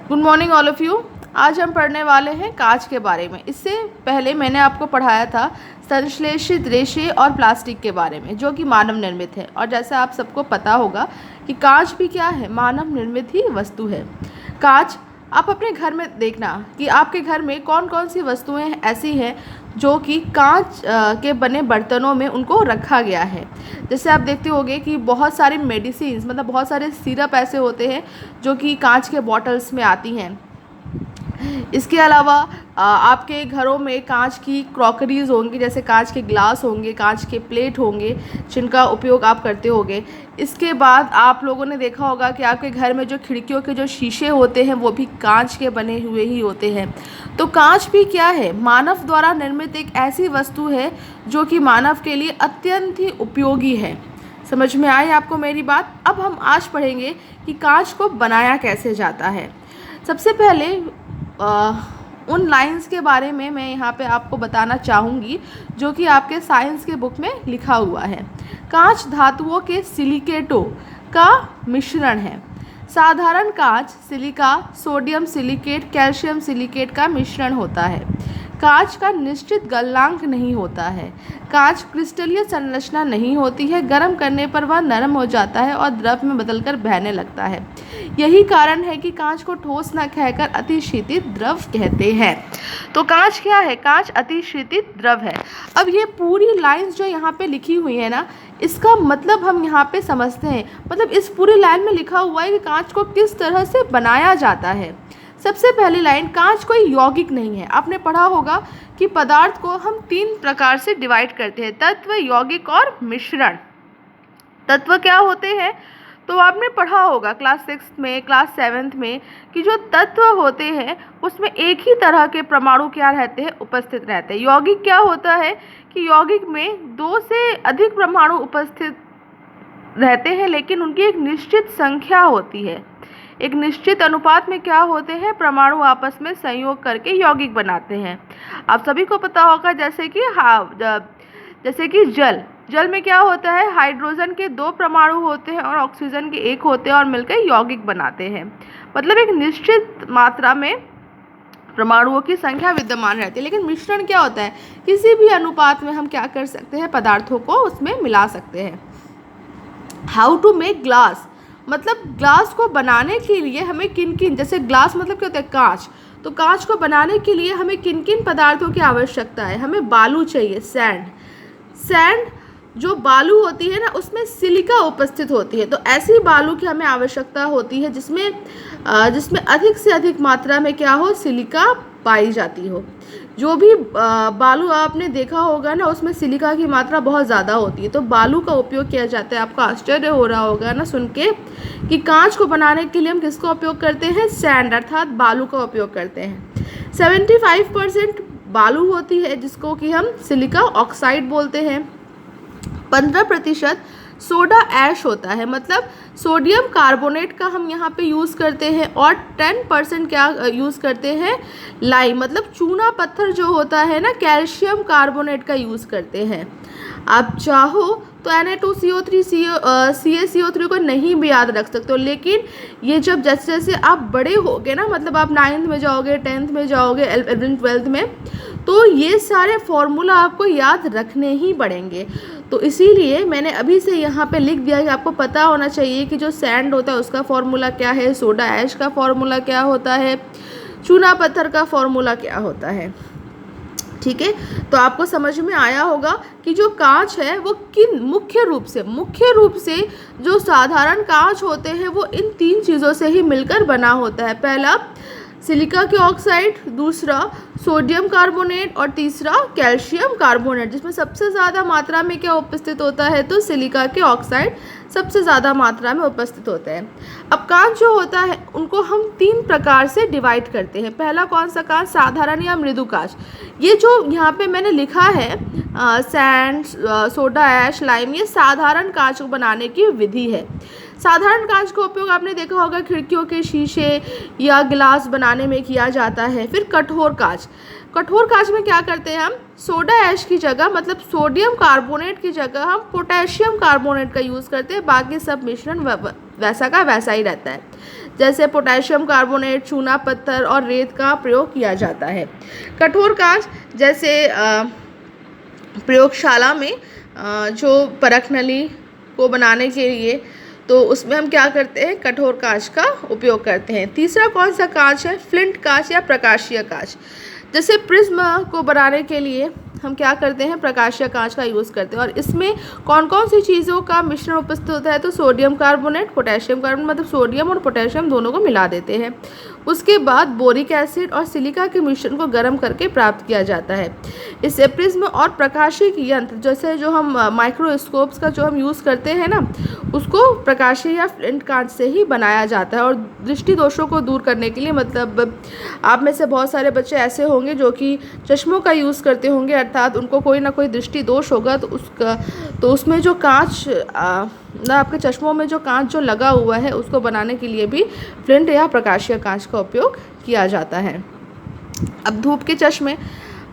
Good morning all of you. आज हम पढ़ने वाले हैं कांच के बारे में। इससे पहले मैंने आपको पढ़ाया था संश्लेषित रेशे और प्लास्टिक के बारे में, जो कि मानव निर्मित है। और जैसे आप सबको पता होगा कि कांच भी क्या है, मानव निर्मित ही वस्तु है। कांच, आप अपने घर में देखना कि आपके घर में कौन कौन सी वस्तुएं ऐसी हैं जो कि कांच के बने बर्तनों में उनको रखा गया है। जैसे आप देखते होंगे कि बहुत सारी मेडिसिन्स, मतलब बहुत सारे सिरप ऐसे होते हैं जो कि कांच के बॉटल्स में आती हैं। इसके अलावा आपके घरों में कांच की क्रॉकरीज होंगी, जैसे कांच के ग्लास होंगे, कांच के प्लेट होंगे, जिनका उपयोग आप करते होंगे। इसके बाद आप लोगों ने देखा होगा कि आपके घर में जो खिड़कियों के जो शीशे होते हैं वो भी कांच के बने हुए ही होते हैं। तो कांच भी क्या है, मानव द्वारा निर्मित एक ऐसी वस्तु है जो कि मानव के लिए अत्यंत ही उपयोगी है। समझ में आई आपको मेरी बात? अब हम आज पढ़ेंगे कि कांच को बनाया कैसे जाता है। सबसे पहले उन लाइंस के बारे में मैं यहाँ पे आपको बताना चाहूँगी जो कि आपके साइंस के बुक में लिखा हुआ है। कांच धातुओं के सिलिकेटों का मिश्रण है। साधारण कांच silica, sodium silicate, calcium silicate का मिश्रण होता है। कांच का निश्चित गलनांक नहीं होता है। कांच क्रिस्टलीय संरचना नहीं होती है। गर्म करने पर वह नरम हो जाता है और द्रव में बदलकर बहने लगता है। यही कारण है कि कांच को ठोस न कहकर अतिशीतित द्रव कहते हैं। तो कांच क्या है? कांच अतिशीतित द्रव है। अब ये पूरी लाइंस जो यहाँ पे लिखी हुई है ना, इसका मतलब हम यहाँ पे समझते हैं। मतलब इस पूरी लाइन में लिखा हुआ है कि कांच को किस तरह से बनाया जाता है। सबसे पहली लाइन, कांच कोई यौगिक नहीं है। आपने पढ़ा होगा कि पदार्थ को हम 3 प्रकार से डिवाइड करते हैं, तत्व, यौगिक और मिश्रण। तत्व क्या होते हैं? तो आपने पढ़ा होगा क्लास 6 में, क्लास 7 में, कि जो तत्व होते हैं उसमें एक ही तरह के परमाणु क्या रहते हैं, उपस्थित रहते हैं। यौगिक क्या होता है कि यौगिक में 2 से अधिक परमाणु उपस्थित रहते हैं, लेकिन उनकी एक निश्चित संख्या होती है। एक निश्चित अनुपात में क्या होते हैं, परमाणु आपस में संयोग करके यौगिक बनाते हैं। आप सभी को पता होगा जैसे कि जल में क्या होता है, हाइड्रोजन के 2 परमाणु होते हैं और ऑक्सीजन के 1 होते हैं और मिलकर यौगिक बनाते हैं। मतलब एक निश्चित मात्रा में परमाणुओं की संख्या विद्यमान रहती है। लेकिन मिश्रण क्या होता है, किसी भी अनुपात में हम क्या कर सकते हैं, पदार्थों को उसमें मिला सकते हैं। हाउ टू मेक ग्लास, मतलब ग्लास को बनाने के लिए हमें किन किन, जैसे ग्लास मतलब क्या होता है, कांच। तो कांच को बनाने के लिए हमें किन किन पदार्थों की आवश्यकता है? हमें बालू चाहिए, सैंड जो बालू होती है ना, उसमें सिलिका उपस्थित होती है। तो ऐसी बालू की हमें आवश्यकता होती है जिसमें अधिक से अधिक मात्रा में क्या हो, सिलिका पाई जाती हो। जो भी बालू आपने देखा होगा ना, उसमें सिलिका की मात्रा बहुत ज़्यादा होती है। तो बालू का उपयोग किया जाता है। आपको आश्चर्य हो रहा होगा ना सुन के कि कांच को बनाने के लिए हम किसका उपयोग करते हैं, सैंड अर्थात बालू का उपयोग करते हैं। 75% बालू होती है जिसको कि हम सिलिका ऑक्साइड बोलते हैं। 15% सोडा ऐश होता है, मतलब सोडियम कार्बोनेट का हम यहाँ पे यूज़ करते हैं। और 10% क्या यूज़ करते हैं, लाइम, मतलब चूना पत्थर जो होता है ना, कैल्शियम कार्बोनेट का यूज़ करते हैं। आप चाहो तो Na2CO3 CaCO3 को नहीं भी याद रख सकते हो, लेकिन ये जब जैसे जैसे आप बड़े होगे ना, मतलब आप 9th में जाओगे, 10th में जाओगे, 11th 12th में, तो ये सारे फॉर्मूला आपको याद रखने ही पड़ेंगे। तो इसीलिए मैंने अभी से यहाँ पे लिख दिया कि आपको पता होना चाहिए कि जो सैंड होता है उसका फॉर्मूला क्या है, सोडा ऐश का फॉर्मूला क्या होता है, चूना पत्थर का फॉर्मूला क्या होता है। ठीक है, तो आपको समझ में आया होगा कि जो कांच है वो मुख्य रूप से जो साधारण कांच होते हैं वो इन 3 चीज़ों से ही मिलकर बना होता है। पहला सिलिका के ऑक्साइड, दूसरा सोडियम कार्बोनेट और तीसरा कैल्शियम कार्बोनेट, जिसमें सबसे ज़्यादा मात्रा में क्या उपस्थित होता है, तो सिलिका के ऑक्साइड सबसे ज़्यादा मात्रा में उपस्थित होते हैं। अब कांच जो होता है उनको हम 3 प्रकार से डिवाइड करते हैं। पहला कौन सा कांच, साधारण या मृदु कांच। ये जो यहाँ पे मैंने लिखा है सैंड, सोडा ऐश, लाइम, ये साधारण कांच को बनाने की विधि है। साधारण कांच का उपयोग आपने देखा होगा खिड़कियों के शीशे या गिलास बनाने में किया जाता है। फिर कठोर कांच में क्या करते हैं हम, सोडा ऐश की जगह, मतलब सोडियम कार्बोनेट की जगह हम पोटेशियम कार्बोनेट का यूज़ करते हैं। बाकी सब मिश्रण वैसा का वैसा ही रहता है। जैसे पोटेशियम कार्बोनेट, चूना पत्थर और रेत का प्रयोग किया जाता है। कठोर कांच जैसे प्रयोगशाला में जो परख नली को बनाने के लिए, तो उसमें हम क्या करते हैं, कठोर कांच का उपयोग करते हैं। तीसरा कौन सा कांच है, फ्लिंट कांच या प्रकाशीय कांच। जैसे प्रिज्म को बनाने के लिए हम क्या करते हैं, प्रकाशीय कांच का यूज़ करते हैं। और इसमें कौन कौन सी चीज़ों का मिश्रण उपस्थित होता है, तो सोडियम कार्बोनेट, पोटेशियम कार्बोनेट, मतलब सोडियम और पोटेशियम दोनों को मिला देते हैं। उसके बाद बोरिक एसिड और सिलिका के मिश्रण को गर्म करके प्राप्त किया जाता है। इससे प्रिज्म और प्रकाशिक यंत्र, जैसे जो हम माइक्रोस्कोप्स का जो हम यूज़ करते हैं ना, उसको प्रकाशीय या फ्लिंट कांच से ही बनाया जाता है। और दृष्टि दोषों को दूर करने के लिए, मतलब आप में से बहुत सारे बच्चे ऐसे होंगे जो कि चश्मों का यूज़ करते होंगे, अर्थात उनको कोई ना कोई दृष्टि दोष होगा, तो उसमें जो कांच ना, आपके चश्मों में जो कांच जो लगा हुआ है, उसको बनाने के लिए भी फ्लिंट या प्रकाशीय कांच का उपयोग किया जाता है। अब धूप के चश्मे,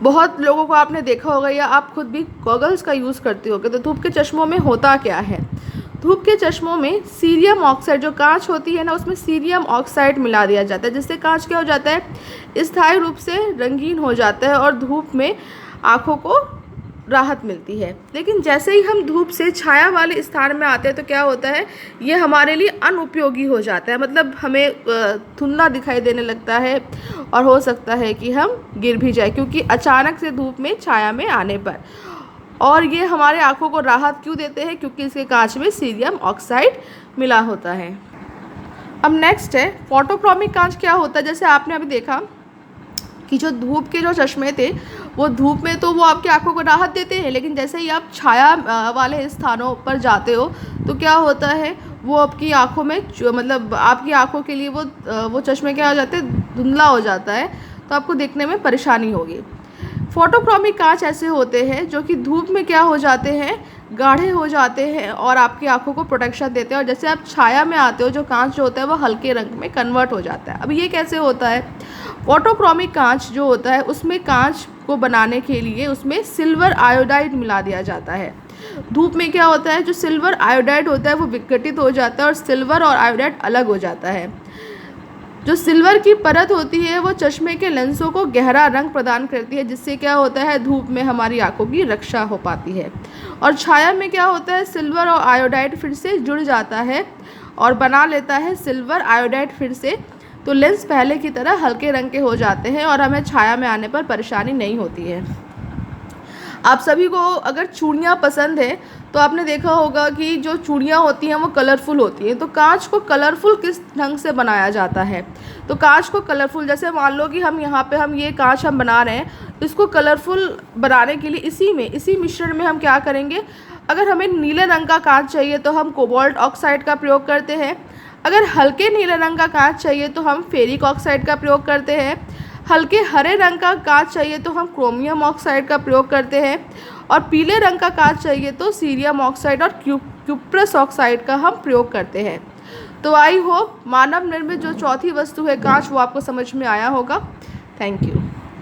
बहुत लोगों को आपने देखा होगा या आप खुद भी गॉगल्स का यूज़ करते होगे। तो धूप के चश्मों में होता क्या है, धूप के चश्मों में सीरियम ऑक्साइड, जो कांच होती है ना, उसमें सीरियम ऑक्साइड मिला दिया जाता है, जिससे कांच क्या हो जाता है, स्थायी रूप से रंगीन हो जाता है और धूप में आँखों को राहत मिलती है। लेकिन जैसे ही हम धूप से छाया वाले स्थान में आते हैं, तो क्या होता है, ये हमारे लिए अनुपयोगी हो जाता है, मतलब हमें धुंधला दिखाई देने लगता है और हो सकता है कि हम गिर भी जाए, क्योंकि अचानक से धूप में छाया में आने पर। और ये हमारे आँखों को राहत क्यों देते हैं, क्योंकि इसके कांच में सीरियम ऑक्साइड मिला होता है। अब नेक्स्ट है फोटोक्रोमिक कांच। क्या होता है, जैसे आपने अभी देखा कि जो धूप के जो चश्मे थे, वो धूप में तो वो आपकी आंखों को राहत देते हैं, लेकिन जैसे ही आप छाया वाले स्थानों पर जाते हो, तो क्या होता है, वो आपकी आंखों में, मतलब आपकी आंखों के लिए वो चश्मे क्या हो जाते हैं, धुंधला हो जाता है, तो आपको देखने में परेशानी होगी। फोटोक्रोमिक कांच ऐसे होते हैं जो कि धूप में क्या हो जाते हैं, गाढ़े हो जाते हैं और आपकी आंखों को प्रोटेक्शन देते हैं। और जैसे आप छाया में आते हो, जो कांच जो होता है वो हल्के रंग में कन्वर्ट हो जाता है। अब ये कैसे होता है, फोटोक्रोमिक कांच जो होता है, उसमें कांच को बनाने के लिए उसमें सिल्वर आयोडाइड मिला दिया जाता है। धूप में क्या होता है, जो सिल्वर आयोडाइड होता है वो विघटित हो जाता है और सिल्वर और आयोडाइड अलग हो जाता है। जो सिल्वर की परत होती है वो चश्मे के लेंसों को गहरा रंग प्रदान करती है, जिससे क्या होता है, धूप में हमारी आंखों की रक्षा हो पाती है। और छाया में क्या होता है, सिल्वर और आयोडाइड फिर से जुड़ जाता है और बना लेता है सिल्वर आयोडाइड फिर से, तो लेंस पहले की तरह हल्के रंग के हो जाते हैं और हमें छाया में आने पर परेशानी नहीं होती है। आप सभी को अगर चूड़ियाँ पसंद है, तो आपने देखा होगा कि जो चूड़ियाँ होती हैं वो कलरफुल होती हैं। तो कांच को कलरफुल किस ढंग से बनाया जाता है, तो कांच को कलरफुल, जैसे मान लो कि हम यहाँ पे हम ये कांच हम बना रहे हैं, इसको कलरफुल बनाने के लिए इसी मिश्रण में हम क्या करेंगे, अगर हमें नीले रंग का कांच चाहिए तो हम कोबाल्ट ऑक्साइड का प्रयोग करते हैं, अगर हल्के नीले रंग का कांच चाहिए तो हम फेरिक ऑक्साइड का प्रयोग करते हैं, हल्के हरे रंग का कांच चाहिए तो हम क्रोमियम ऑक्साइड का प्रयोग करते हैं, और पीले रंग का कांच चाहिए तो सीरियम ऑक्साइड और क्यूप्रस ऑक्साइड का हम प्रयोग करते हैं। तो आई होप मानव निर्मित जो चौथी वस्तु है कांच, वो आपको समझ में आया होगा। Thank you.